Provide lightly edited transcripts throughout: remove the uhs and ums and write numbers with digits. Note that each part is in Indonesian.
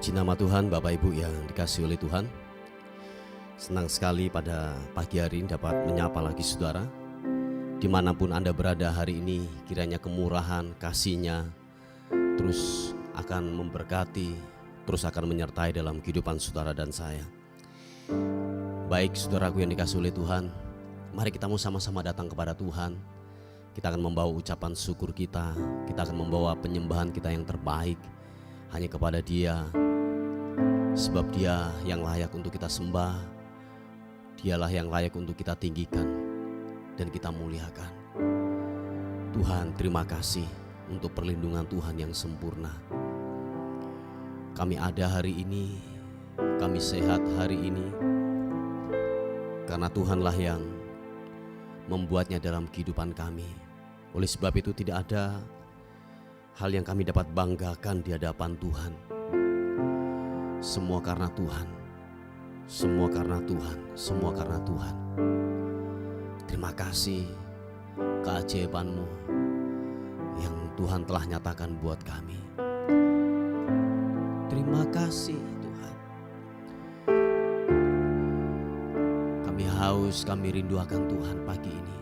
Puji nama Tuhan, Bapak Ibu yang dikasihi oleh Tuhan. Senang sekali pada pagi hari ini dapat menyapa lagi saudara. Dimanapun Anda berada hari ini, kiranya kemurahan, kasih-Nya terus akan memberkati, terus akan menyertai dalam kehidupan saudara dan saya. Baik saudaraku yang dikasihi oleh Tuhan, mari kita mau sama-sama datang kepada Tuhan. Kita akan membawa ucapan syukur kita akan membawa penyembahan kita yang terbaik hanya kepada Dia, sebab Dia yang layak untuk kita sembah, Dialah yang layak untuk kita tinggikan dan kita muliakan. Tuhan, terima kasih untuk perlindungan Tuhan yang sempurna. Kami ada hari ini, kami sehat hari ini, karena Tuhanlah yang membuatnya dalam kehidupan kami. Oleh sebab itu tidak ada hal yang kami dapat banggakan di hadapan Tuhan. Semua karena Tuhan, semua karena Tuhan, semua karena Tuhan. Terima kasih keajaiban-Mu yang Tuhan telah nyatakan buat kami. Terima kasih Tuhan. Kami haus, kami rindu akan Tuhan pagi ini.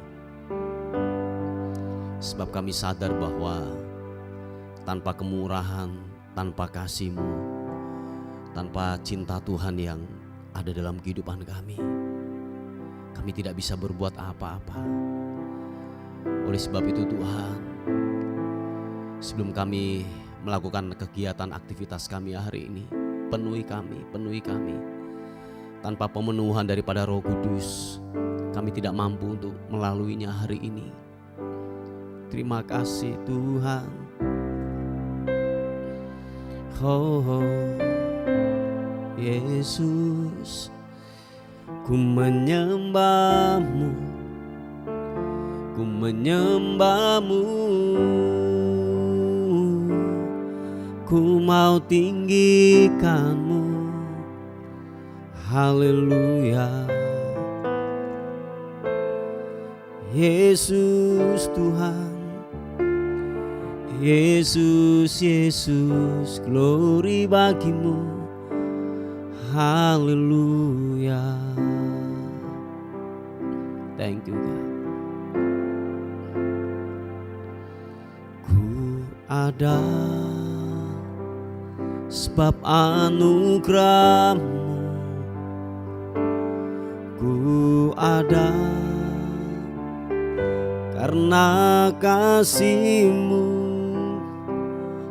Sebab kami sadar bahwa tanpa kemurahan, tanpa kasih-Mu, tanpa cinta Tuhan yang ada dalam kehidupan kami tidak bisa berbuat apa-apa. Oleh sebab itu Tuhan, sebelum kami melakukan kegiatan aktivitas kami hari ini, penuhi kami. Tanpa pemenuhan daripada Roh Kudus, kami tidak mampu untuk melaluinya hari ini. Terima kasih Tuhan. Oh Yesus, ku menyembah-Mu, ku menyembah-Mu, ku mau tinggikan-Mu. Haleluya. Yesus Tuhan, Yesus, Yesus, glory bagi-Mu. Haleluya. Thank you God. Ku ada sebab anugerah-Mu, ku ada karena kasih-Mu.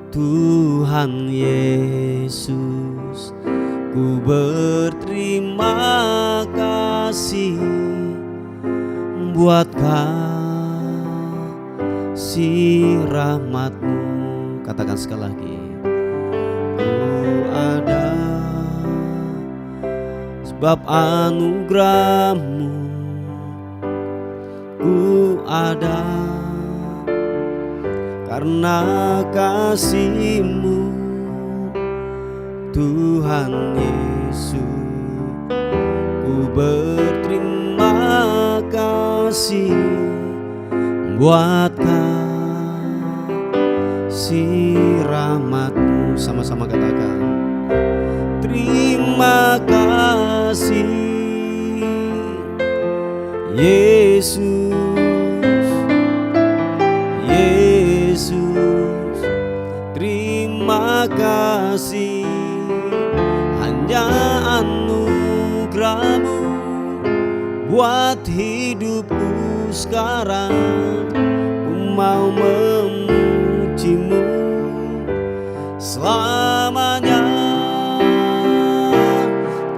Tuhan Yesus, ku berterima kasih buat kasih rahmat-Mu. Katakan sekali lagi. Ku ada sebab anugerah-Mu, ku ada karena kasih-Mu. Tuhan Yesus, ku berterima kasih buat kasih rahmat-Mu. Sama-sama katakan, terima kasih Yesus, Yesus, terima kasih. Hanya anugerah-Mu buat hidupku sekarang. Ku mau memuji-Mu selamanya.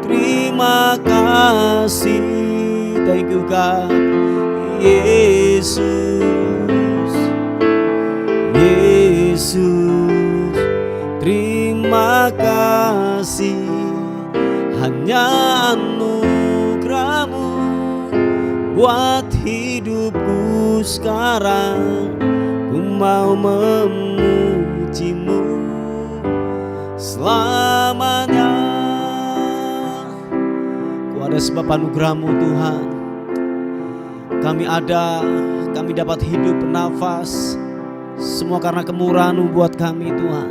Terima kasih. Thank you God. Yesus, Yesus, terima kasih. Hanya anugerah-Mu buat hidupku sekarang. Ku mau memuji-Mu selamanya. Ku ada sebab anugerah-Mu Tuhan. Kami ada, kami dapat hidup bernafas, semua karena kemurahan-Mu buat kami Tuhan.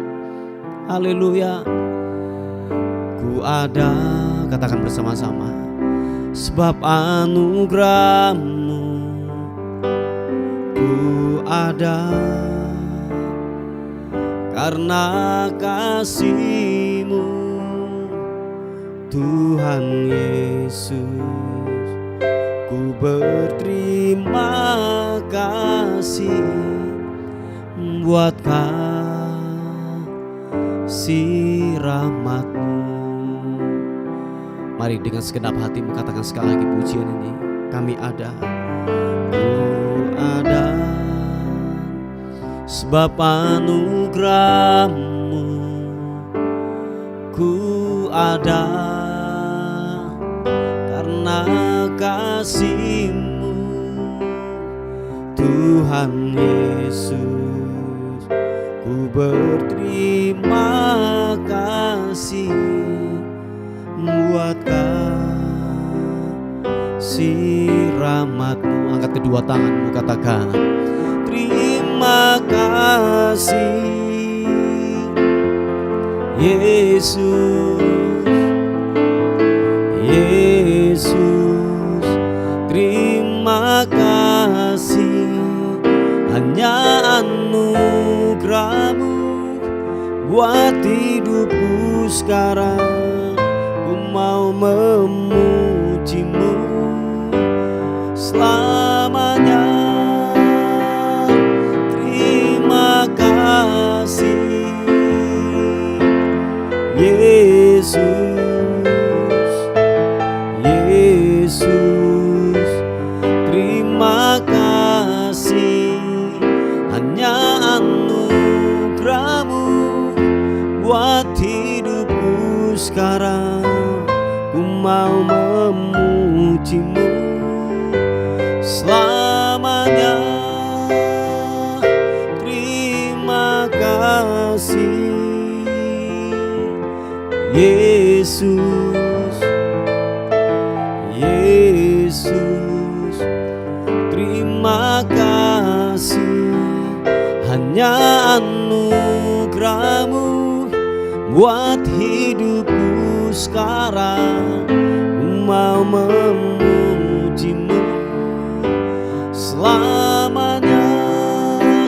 Haleluya. Ku ada, katakan bersama-sama, sebab anugerah-Mu. Ku ada karena kasih-Mu, Tuhan Yesus. Ku berterima kasih buat kasih rahmat-Mu. Mari dengan segenap hatimu katakan sekali lagi pujian ini. Kami ada, ku ada, sebab anugerah-Mu. Ku ada karena kasih-Mu, Tuhan Yesus. Ku berterima kasih buat kasih rahmat-Mu. Angkat kedua tanganmu, katakan terima kasih Yesus. Yesus, terima kasih, hanya anugerah-Mu buat hidupku sekarang. Ku mau memuji-Mu selamanya. Terima kasih Yesus. Yesus, terima kasih, hanya anugerah-Mu buat hidupku sekarang. Ku mau memuji-Mu selamanya. Terima kasih Yesus. Yesus, terima kasih, hanya anugerah-Mu buat hidupku sekarang. Ku mau memuji-Mu selamanya.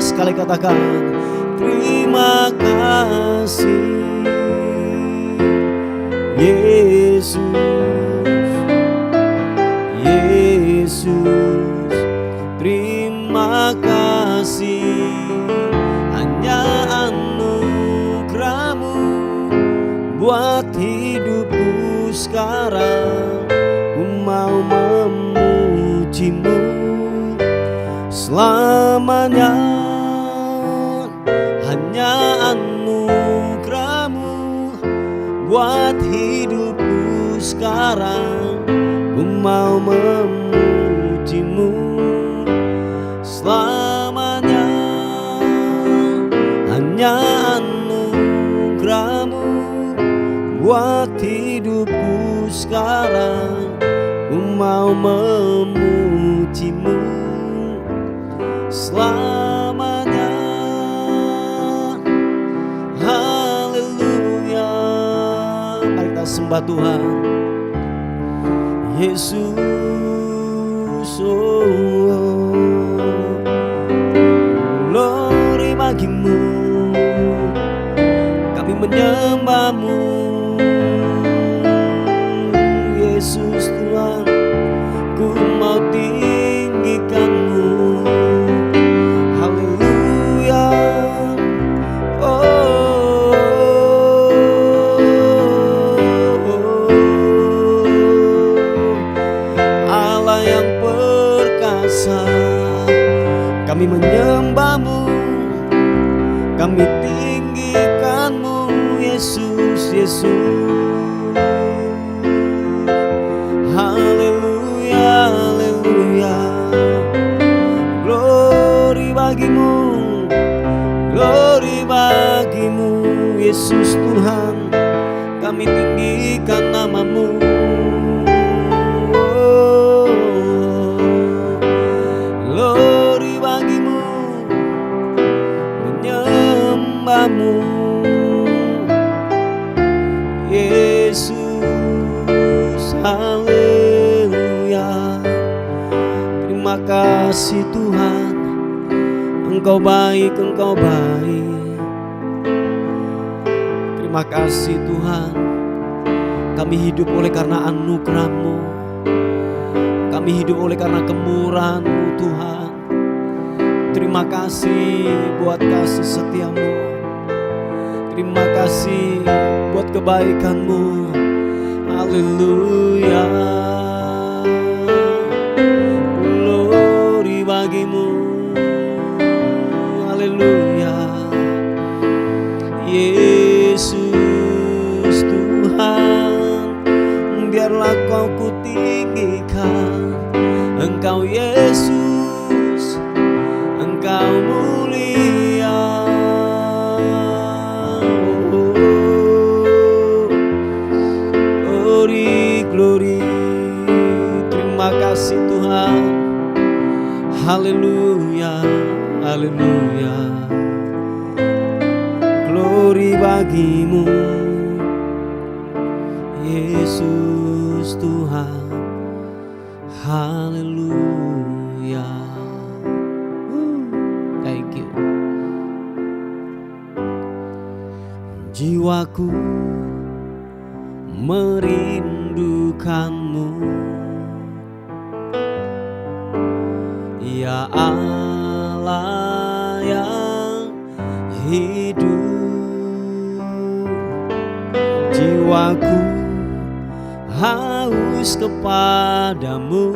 Sekali katakan terima kasih Yesus. Yesus, terima kasih, hanya anugerah-Mu buat hidupku sekarang. Ku mau memuji-Mu selamanya. Hanya anugerah-Mu buat hidupku sekarang. Ku mau memuji-Mu selamanya. Hanya anugerah-Mu buat hidupku sekarang. Ku mau memuji-Mu selamanya. Haleluya. Mari kita sembah Tuhan Yesus. Glory bagi-Mu, kami menyembah-Mu Yesus Tuhan. Ku mau tinggikan-Mu. Haleluya. Kami menyembah-Mu, kami tinggikan-Mu Yesus. Yesus, haleluya, haleluya. Glory bagi-Mu, glory bagi-Mu Yesus Tuhan. Kami tinggikan nama-Mu. Yesus, Terima kasih Tuhan, Engkau baik, Engkau baik. Terima kasih Tuhan, kami hidup oleh karena anugerah-Mu. Kami hidup oleh karena kemurahan-Mu Tuhan. Terima kasih buat kasih setia-Mu. Terima kasih buat kebaikan-Mu. Haleluya. Glory bagimu. Haleluya. Yesus Tuhan, biarlah Kau kutinggikan. Engkau Yesus, Engkau mulia. Glory, glory. Terima kasih Tuhan. Haleluya, haleluya. Glory bagimu, Yesus Tuhan. Haleluya. Thank you. Jiwaku merindukanmu, ya Allah yang hidup. Jiwaku haus kepadamu,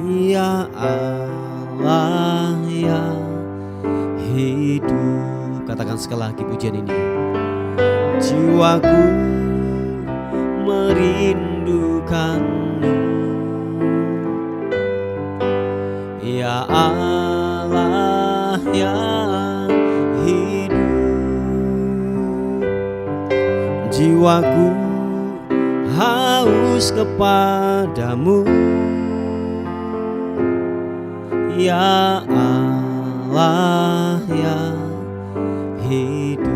ya Allah yang hidup. Katakan sekali lagi pujian ini. Jiwaku merindukanmu, ya Allah yang hidup. Jiwaku haus kepadamu, ya Allah yang hidup.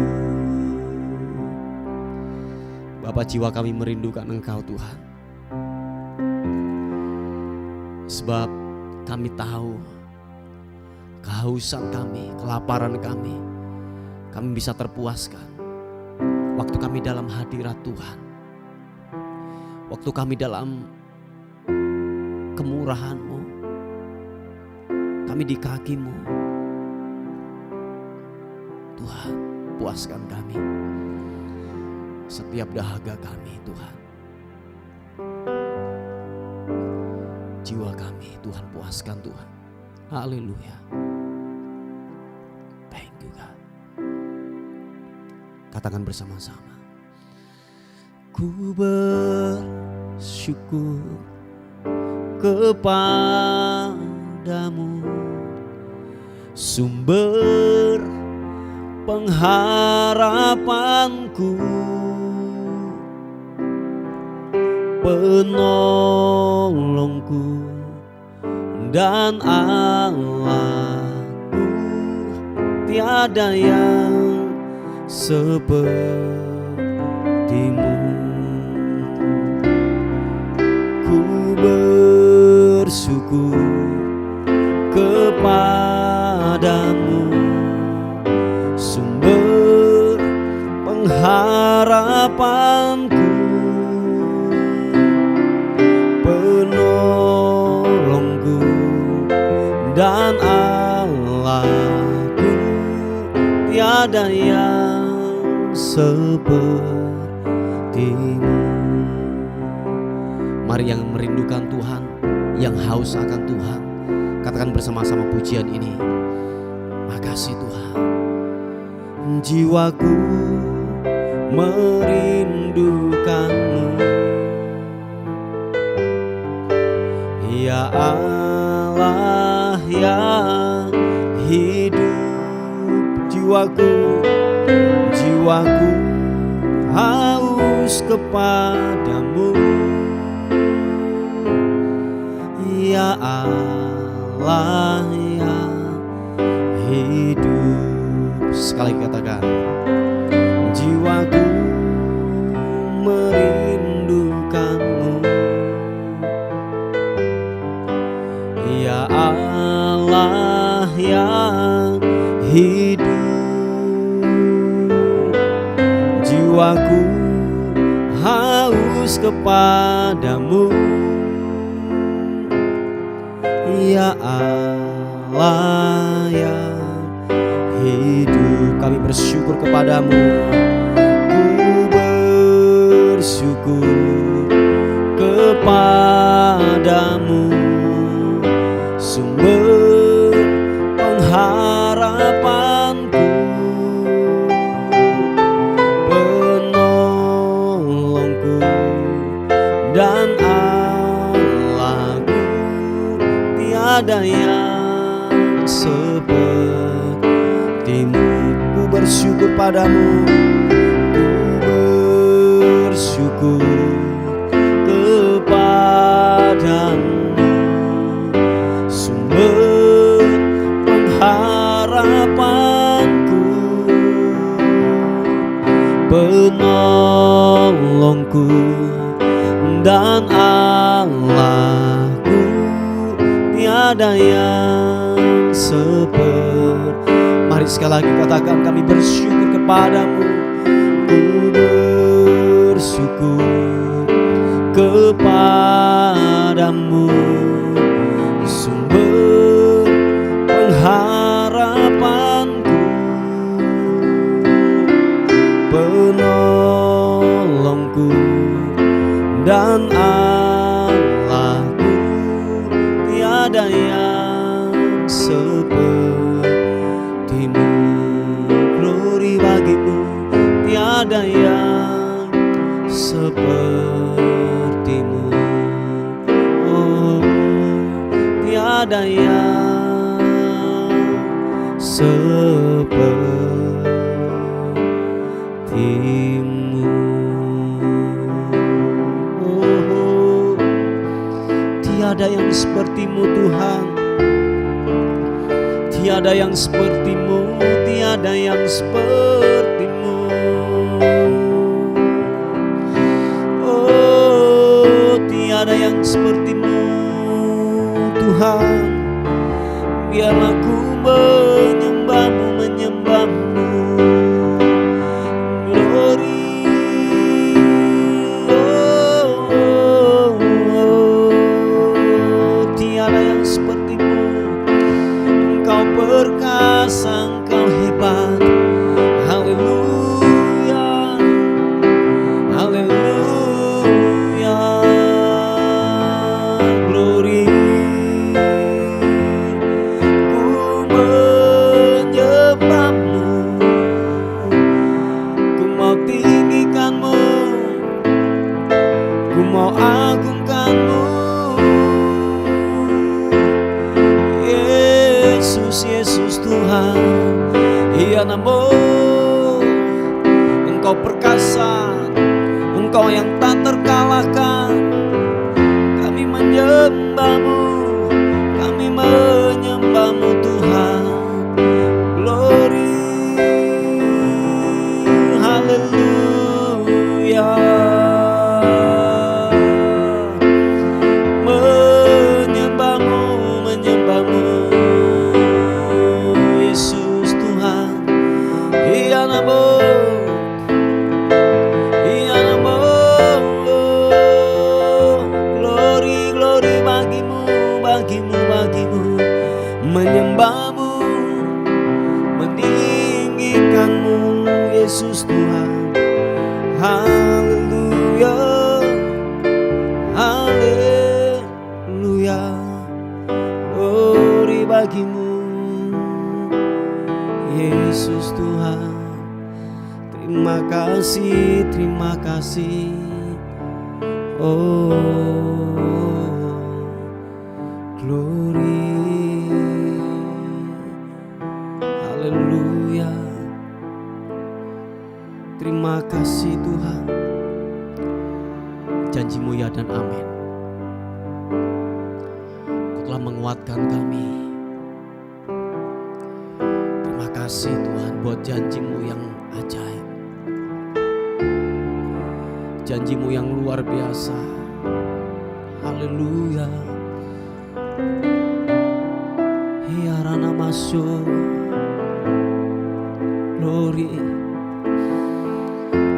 Bapa, jiwa kami merindukan Engkau Tuhan. Sebab kami tahu kehausan kami, kelaparan kami bisa terpuaskan waktu kami dalam hadirat Tuhan. Waktu kami dalam kemurahan-Mu, kami di kaki-Mu. Tuhan, puaskan kami setiap dahaga kami Tuhan. Jiwa kami Tuhan, puaskan Tuhan. Haleluya. Thank you God. Katakan bersama-sama. Ku bersyukur kepadamu, sumber pengharapanku, penolongku dan Allahku. Tiada yang sepertimu. Ku bersyukur kepadamu, sumber pengharapanku, penolongku dan Allahku. Tiada yang sepertimu. Mari yang merindukan Tuhan, yang haus akan Tuhan, katakan bersama-sama pujian ini. Makasih Tuhan. Jiwaku merindukanmu, ya Allah yang hidup. Jiwaku haus kepadamu, ya Allah yang hidup. Sekali katakan, jiwaku merindukanmu, hidup. Jiwaku haus kepadamu, ya Allah yang hidup. Kami bersyukur kepadamu, ku bersyukur kepadamu, sumber pengharapanku, penolongku dan Allahku. Tiada yang sepertimu. Ku bersyukur padamu, ku bersyukur kepadamu, sumber pengharapanku, penolongku dan Allahku. Tiada yang seperti. Mari sekali lagi katakan, kami bersyukur kepadamu, ku bersyukur kepadamu, sumber pengharapanku, penolongku dan Allahku. Tiada yang sepertimu. Glory bagimu, tiada yang sepertimu. Oh, tiada yang sepertimu. Oh, tiada yang sepertimu Tuhan. Tiada yang sepertimu, tiada yang sepertimu. Oh, tiada yang sepertimu Tuhan. Biarlah ku menyembahmu, menyembahmu. Glory. Tiada yang sepertimu. Engkau perkasa, engkau hebat. Haleluya, haleluya. Glory. Ku menyembahmu, ku mau tinggikanmu, ku mau agungkanmu. Yesus, Yesus Tuhan, iya namo. Engkau perkasa, Engkau yang tak terkalahkan. Kami menyembahmu, kami menyembahmu Tuhan. Glory, haleluya. Menyembahmu, menyembahmu. Yesus Tuhan, iya namo, iya namo. Glory, glory bagimu, bagimu, bagimu. Menyembahmu, meninggikanmu Yesus Tuhan. Haleluya, haleluya. Glory bagimu Yesus Tuhan. Terima kasih, terima kasih. Oh, glory, haleluya. Terima kasih Tuhan. Janji-Mu ya dan amin. Kau telah menguatkan kami. Terima kasih Tuhan buat janji-Mu yang ajaib, janji-Mu yang luar biasa. Haleluya. Hiarana masuk. Glory.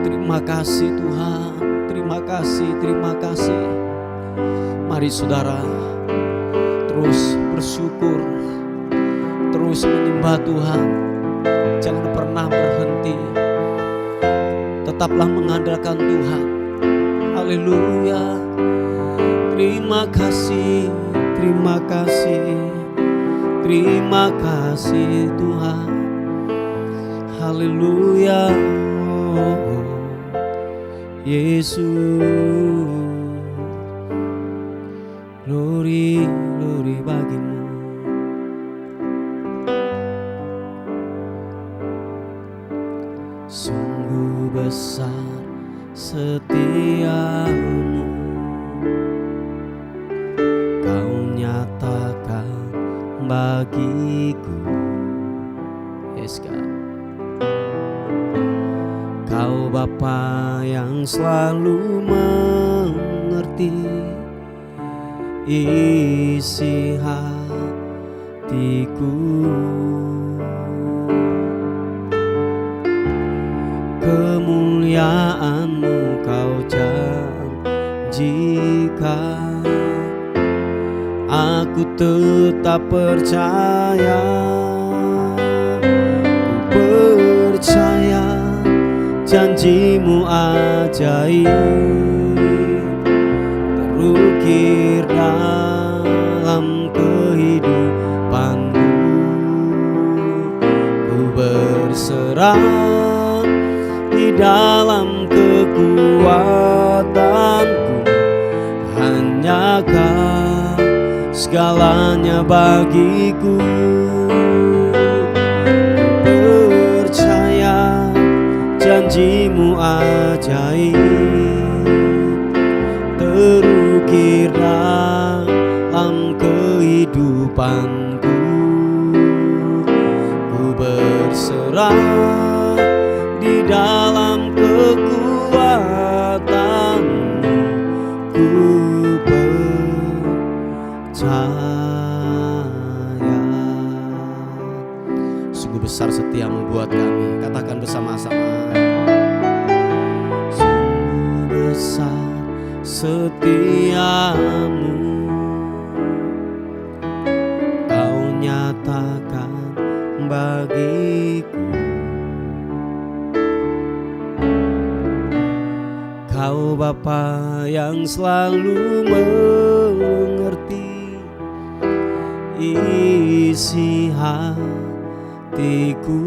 Terima kasih Tuhan, terima kasih, terima kasih. Mari saudara terus bersyukur, terus menyembah Tuhan. Jangan pernah berhenti, tetaplah mengandalkan Tuhan. Haleluya. Terima kasih, terima kasih, terima kasih Tuhan. Haleluya. Oh, Yesus. Glory, glory bagimu. Sungguh besar setiamu, Kau nyatakan bagiku. Yes, God. Kau Bapa yang selalu mengerti isi hatiku. Kemuliaan-Mu Kau janjikan, aku tetap percaya. Ku percaya janji-Mu ajaib terukir dalam kehidupanku. Ku berserah di dalam kekuatanku, hanya Kau segalanya bagiku. Ku percaya janji-Mu ajaib terukir dalam kehidupanku. Ku berserah di dalam kekuatan-Mu. Ku percaya. Sungguh besar setia-Mu buat kami. Katakan bersama-sama. Sungguh besar setiamu, Kau nyatakan bagiku. Kau Bapa yang selalu mengerti isi hatiku.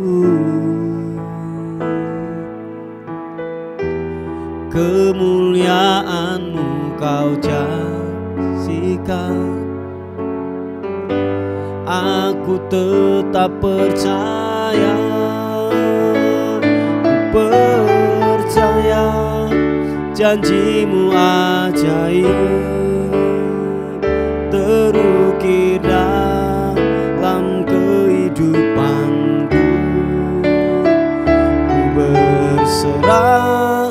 Kemuliaan-Mu Kau janjikan, aku tetap percaya. Ku percaya janji-Mu ajaib terukir dalam kehidupanku. Ku berserah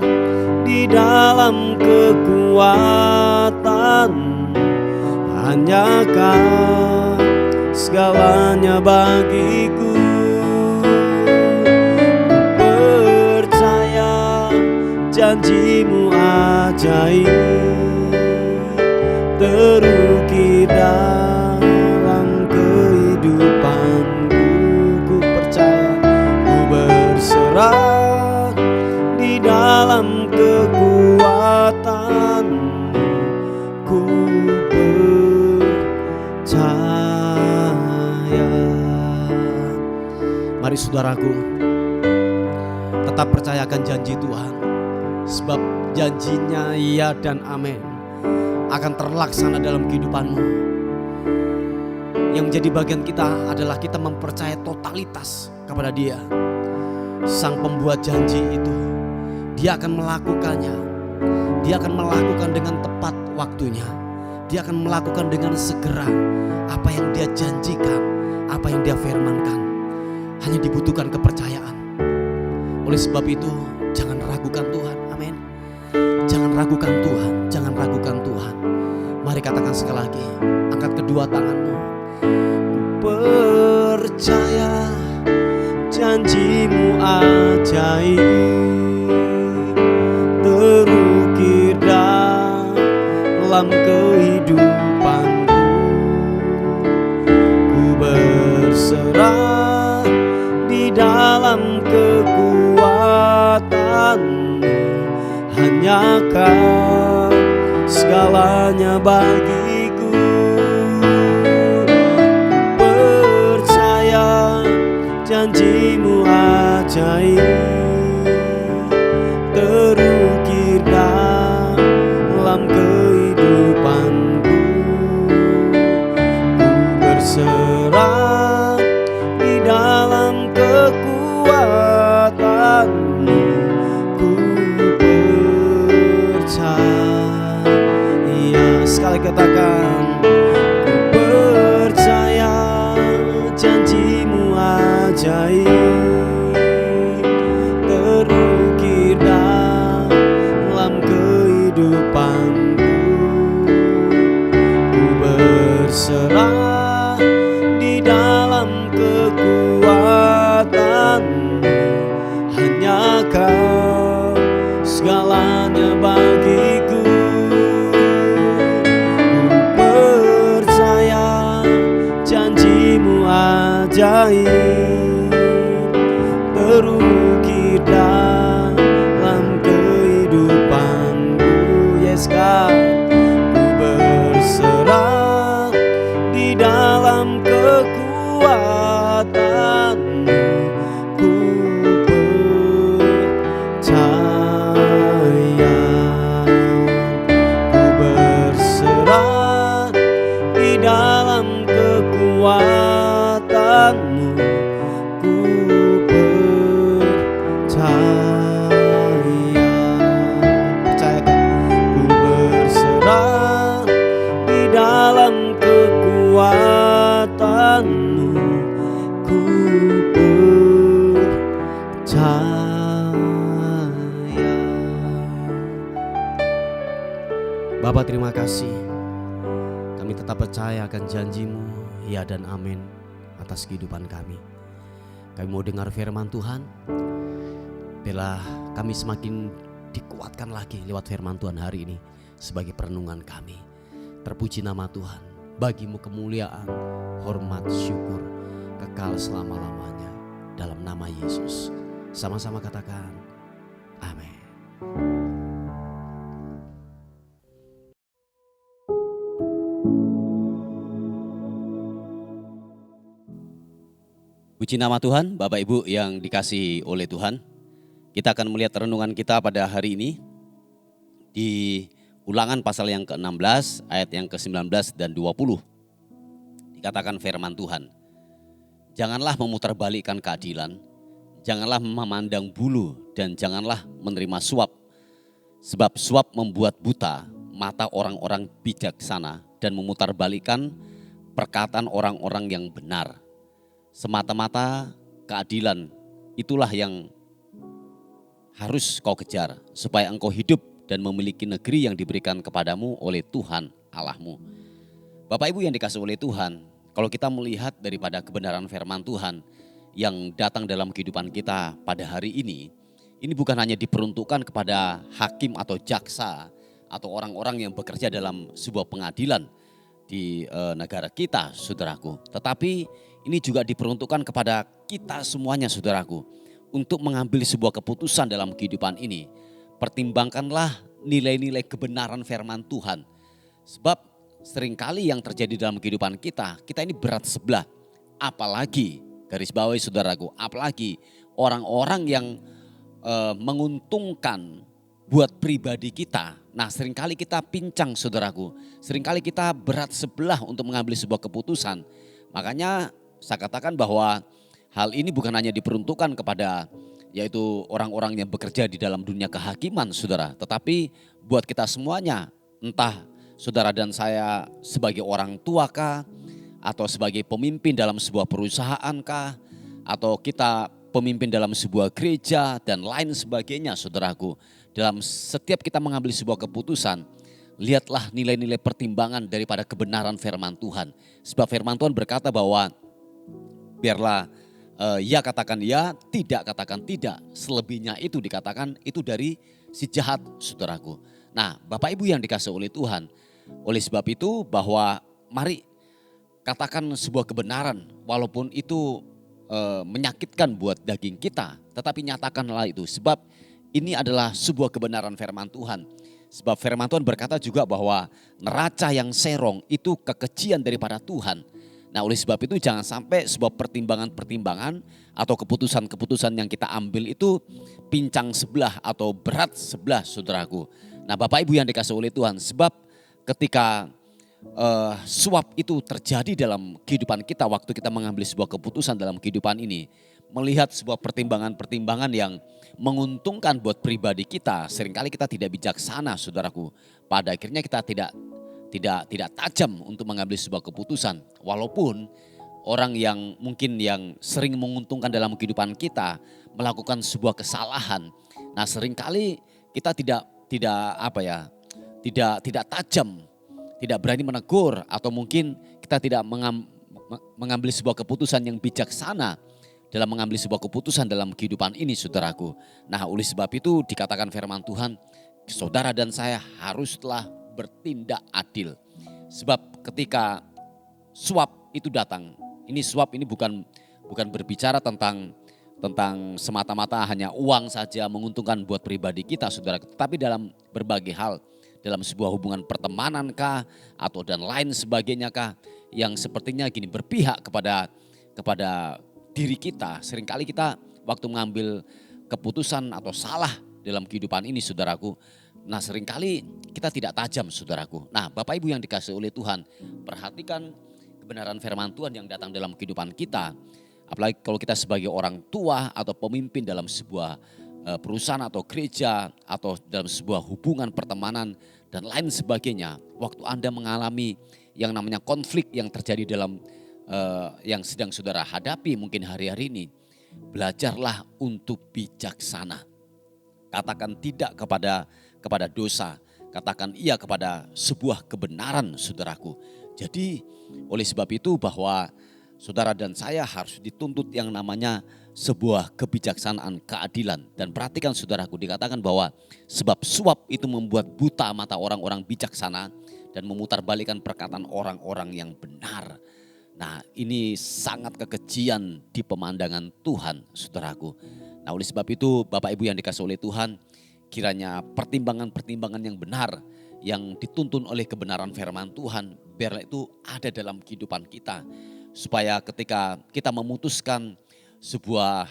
di dalam kekuatan, hanya Kau segalanya bagiku. Ku percaya janji-Mu ajaib terukir dalam kehidupanku. Ku percaya, ku berserah di dalam kekuatan. Ku percaya. Mari saudaraku, tetap percayakan janji Tuhan, sebab janjinya iya dan amin akan terlaksana dalam kehidupanmu. Yang menjadi bagian kita adalah kita mempercayai totalitas kepada Dia. Sang pembuat janji itu, Dia akan melakukannya. Dia akan melakukan dengan tepat waktunya. Dia akan melakukan dengan segera apa yang Dia janjikan, apa yang Dia firmankan. Hanya dibutuhkan kepercayaan. Oleh sebab itu, jangan ragukan Tuhan. Amin. Jangan ragukan Tuhan, jangan ragukan Tuhan. Mari katakan sekali lagi, angkat kedua tanganmu. Percaya janjimu ajaib terukir dalam kehidupanku. Ku berserah di dalam kekuatanmu, hanya Kau segalanya bagiku. Ku percaya janjimu ajaib terukir dalam kehidupanku. Ku berserah di dalam kekuatanmu. Ku percaya, sekali katakan, ku percaya janjimu ajaib terukir dalam kehidupanku. Ku berserah di dalam kekuatanmu, hanya Kau segalanya bagiku. Ku percaya janjimu ajaib terukir dalam kehidupanku. Yes God, ku berserah di dalam kekuatanmu. Ku percaya, ku berserah di dalam kekuatanmu. Ku percaya, percayakan, ku berserah di dalam kekuatanmu. Ku percaya. Bapa, terima kasih. Kami tetap percaya akan janjimu, ya dan amin, atas kehidupan kami. Kami mau dengar firman Tuhan. Biarlah kami semakin dikuatkan lagi lewat firman Tuhan hari ini sebagai perenungan kami. Terpuji nama Tuhan. Bagimu kemuliaan, hormat, syukur kekal selama-lamanya. Dalam nama Yesus. Sama-sama katakan amin. Puji nama Tuhan, Bapak Ibu yang dikasihi oleh Tuhan. Kita akan melihat renungan kita pada hari ini di Ulangan pasal yang ke-16 ayat yang ke-19 dan 20. Dikatakan firman Tuhan, janganlah memutarbalikkan keadilan, janganlah memandang bulu, dan janganlah menerima suap. Sebab suap membuat buta mata orang-orang bijaksana dan memutarbalikkan perkataan orang-orang yang benar. Semata-mata keadilan itulah yang harus kau kejar, supaya engkau hidup dan memiliki negeri yang diberikan kepadamu oleh Tuhan Allahmu. Bapak Ibu yang dikasihi oleh Tuhan, kalau kita melihat daripada kebenaran firman Tuhan yang datang dalam kehidupan kita pada hari ini bukan hanya diperuntukkan kepada hakim atau jaksa atau orang-orang yang bekerja dalam sebuah pengadilan di negara kita, saudaraku. Tetapi ini juga diperuntukkan kepada kita semuanya, saudaraku, untuk mengambil sebuah keputusan dalam kehidupan ini. Pertimbangkanlah nilai-nilai kebenaran firman Tuhan. Sebab seringkali yang terjadi dalam kehidupan kita ini berat sebelah. Apalagi, garis bawahi saudaraku, apalagi orang-orang yang menguntungkan buat pribadi kita. Nah, seringkali kita pincang, saudaraku. Seringkali kita berat sebelah untuk mengambil sebuah keputusan. Makanya saya katakan bahwa hal ini bukan hanya diperuntukkan kepada yaitu orang-orang yang bekerja di dalam dunia kehakiman, saudara. Tetapi buat kita semuanya, entah saudara dan saya sebagai orang tua kah, atau sebagai pemimpin dalam sebuah perusahaan kah, atau kita pemimpin dalam sebuah gereja dan lain sebagainya, saudaraku. Dalam setiap kita mengambil sebuah keputusan, lihatlah nilai-nilai pertimbangan daripada kebenaran firman Tuhan. Sebab firman Tuhan berkata bahwa biarlah Ya katakan ya, tidak katakan tidak. Selebihnya itu dikatakan itu dari si jahat, saudaraku. Nah, Bapak Ibu yang dikasihi oleh Tuhan, oleh sebab itu bahwa mari katakan sebuah kebenaran walaupun itu menyakitkan buat daging kita, tetapi nyatakanlah itu sebab ini adalah sebuah kebenaran firman Tuhan. Sebab firman Tuhan berkata juga bahwa neraca yang serong itu kekejian daripada Tuhan. Nah, oleh sebab itu jangan sampai sebuah pertimbangan-pertimbangan atau keputusan-keputusan yang kita ambil itu pincang sebelah atau berat sebelah, saudaraku. Nah, Bapak Ibu yang dikasihi oleh Tuhan, sebab ketika suap itu terjadi dalam kehidupan kita waktu kita mengambil sebuah keputusan dalam kehidupan ini, melihat sebuah pertimbangan-pertimbangan yang menguntungkan buat pribadi kita, seringkali kita tidak bijaksana, saudaraku. Pada akhirnya kita tidak tajam untuk mengambil sebuah keputusan. Walaupun orang yang mungkin yang sering menguntungkan dalam kehidupan kita melakukan sebuah kesalahan. Nah, seringkali kita tidak tajam, tidak berani menegur, atau mungkin kita tidak mengambil sebuah keputusan yang bijaksana dalam mengambil sebuah keputusan dalam kehidupan ini, saudaraku. Nah, oleh sebab itu dikatakan firman Tuhan, saudara dan saya haruslah bertindak adil. Sebab ketika suap itu datang, ini suap ini bukan berbicara tentang semata-mata hanya uang saja menguntungkan buat pribadi kita, saudara, tetapi dalam berbagai hal, dalam sebuah hubungan pertemanan kah atau dan lain sebagainya kah, yang sepertinya gini berpihak kepada diri kita. Seringkali kita waktu mengambil keputusan atau salah dalam kehidupan ini, saudaraku, nah seringkali kita tidak tajam, saudaraku. Nah, Bapak Ibu yang dikasihi oleh Tuhan, perhatikan kebenaran firman Tuhan yang datang dalam kehidupan kita. Apalagi kalau kita sebagai orang tua atau pemimpin dalam sebuah perusahaan atau gereja atau dalam sebuah hubungan pertemanan dan lain sebagainya. Waktu Anda mengalami yang namanya konflik yang terjadi dalam yang sedang saudara hadapi mungkin hari-hari ini, belajarlah untuk bijaksana. Katakan tidak kepada dosa, katakan iya kepada sebuah kebenaran, saudaraku. Jadi oleh sebab itu bahwa saudara dan saya harus dituntut yang namanya sebuah kebijaksanaan, keadilan. Dan perhatikan saudaraku, dikatakan bahwa sebab suap itu membuat buta mata orang-orang bijaksana dan memutarbalikkan perkataan orang-orang yang benar. Nah, ini sangat kekejian di pemandangan Tuhan, saudaraku. Nah, oleh sebab itu Bapak Ibu yang dikasihi oleh Tuhan, kiranya pertimbangan-pertimbangan yang benar yang dituntun oleh kebenaran firman Tuhan, biarlah itu ada dalam kehidupan kita. Supaya ketika kita memutuskan sebuah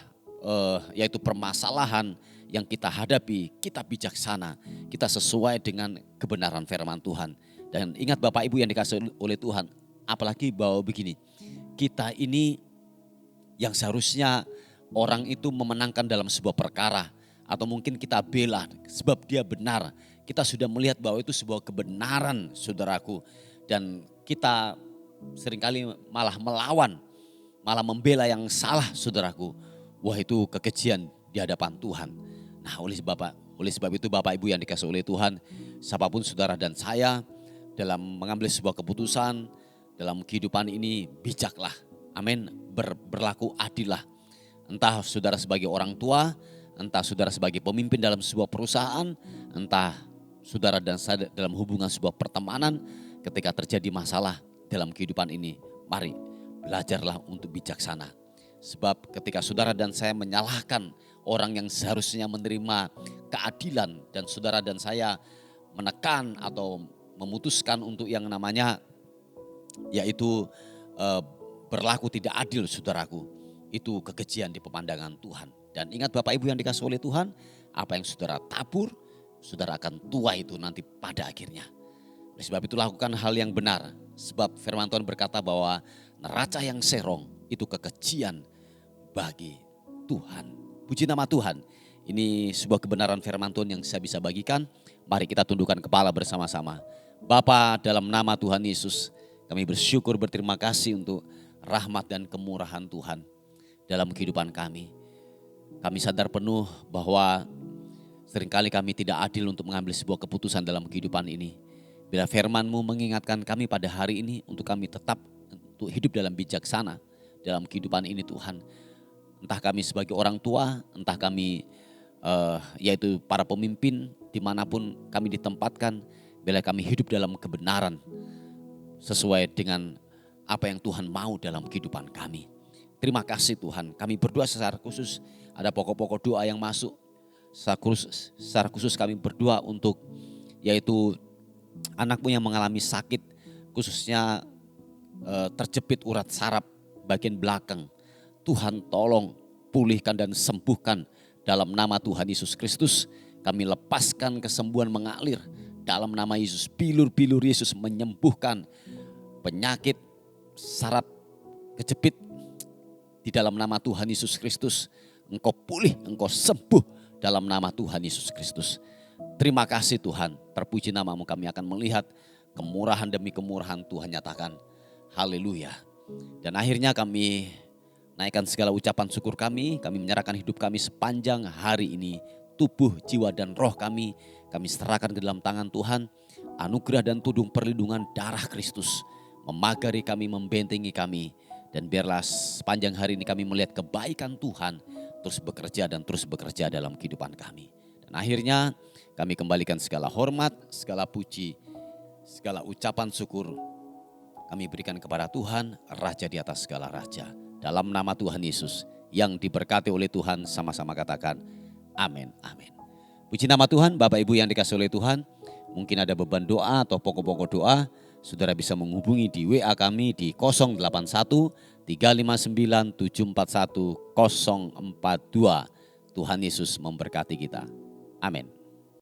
yaitu permasalahan yang kita hadapi, kita bijaksana, kita sesuai dengan kebenaran firman Tuhan. Dan ingat Bapak Ibu yang dikasihi oleh Tuhan, apalagi bahwa begini, kita ini yang seharusnya orang itu memenangkan dalam sebuah perkara, atau mungkin kita bela sebab dia benar. Kita sudah melihat bahwa itu sebuah kebenaran, saudaraku. Dan kita seringkali malah melawan, malah membela yang salah, saudaraku. Wah, itu kekejian di hadapan Tuhan. Nah, oleh sebab itu Bapak Ibu yang dikasihi oleh Tuhan, siapapun saudara dan saya dalam mengambil sebuah keputusan dalam kehidupan ini, bijaklah. Amin. Berlaku adillah. Entah saudara sebagai orang tua, entah saudara sebagai pemimpin dalam sebuah perusahaan, entah saudara dan saya dalam hubungan sebuah pertemanan, ketika terjadi masalah dalam kehidupan ini, mari belajarlah untuk bijaksana. Sebab ketika saudara dan saya menyalahkan orang yang seharusnya menerima keadilan, dan saudara dan saya menekan atau memutuskan untuk yang namanya yaitu berlaku tidak adil, saudaraku, itu kekejian di pemandangan Tuhan. Dan ingat Bapak Ibu yang dikasihi oleh Tuhan, apa yang saudara tabur, saudara akan tuai itu nanti pada akhirnya. Oleh sebab itu lakukan hal yang benar. Sebab firman Tuhan berkata bahwa neraca yang serong itu kekejian bagi Tuhan. Puji nama Tuhan. Ini sebuah kebenaran firman Tuhan yang saya bisa bagikan. Mari kita tundukkan kepala bersama-sama. Bapa, dalam nama Tuhan Yesus, kami bersyukur, berterima kasih untuk rahmat dan kemurahan Tuhan dalam kehidupan kami. Kami sadar penuh bahwa seringkali kami tidak adil untuk mengambil sebuah keputusan dalam kehidupan ini. Bila firman-Mu mengingatkan kami pada hari ini untuk kami tetap untuk hidup dalam bijaksana dalam kehidupan ini, Tuhan. Entah kami sebagai orang tua, entah kami yaitu para pemimpin dimanapun kami ditempatkan, biarlah kami hidup dalam kebenaran sesuai dengan apa yang Tuhan mau dalam kehidupan kami. Terima kasih Tuhan, kami berdoa secara khusus, ada pokok-pokok doa yang masuk. Secara khusus kami berdoa untuk yaitu anakmu yang mengalami sakit, khususnya terjepit urat saraf bagian belakang. Tuhan tolong pulihkan dan sembuhkan dalam nama Tuhan Yesus Kristus. Kami lepaskan kesembuhan mengalir dalam nama Yesus. Bilur-bilur Yesus menyembuhkan penyakit saraf kejepit di dalam nama Tuhan Yesus Kristus. Engkau pulih, engkau sembuh dalam nama Tuhan Yesus Kristus. Terima kasih Tuhan, terpuji namamu, kami akan melihat kemurahan demi kemurahan Tuhan nyatakan. Haleluya. Dan akhirnya kami naikkan segala ucapan syukur kami menyerahkan hidup kami sepanjang hari ini. Tubuh, jiwa dan roh kami serahkan ke dalam tangan Tuhan. Anugerah dan tudung perlindungan darah Kristus memagari kami, membentengi kami. Dan biarlah sepanjang hari ini kami melihat kebaikan Tuhan terus bekerja dalam kehidupan kami. Dan akhirnya kami kembalikan segala hormat, segala puji, segala ucapan syukur kami berikan kepada Tuhan, Raja di atas segala raja. Dalam nama Tuhan Yesus yang diberkati oleh Tuhan, sama-sama katakan amin, amin. Puji nama Tuhan, Bapak Ibu yang dikasihi oleh Tuhan. Mungkin ada beban doa atau pokok-pokok doa, saudara bisa menghubungi di WA kami di 081 359 741 042. Tuhan Yesus memberkati kita. Amin.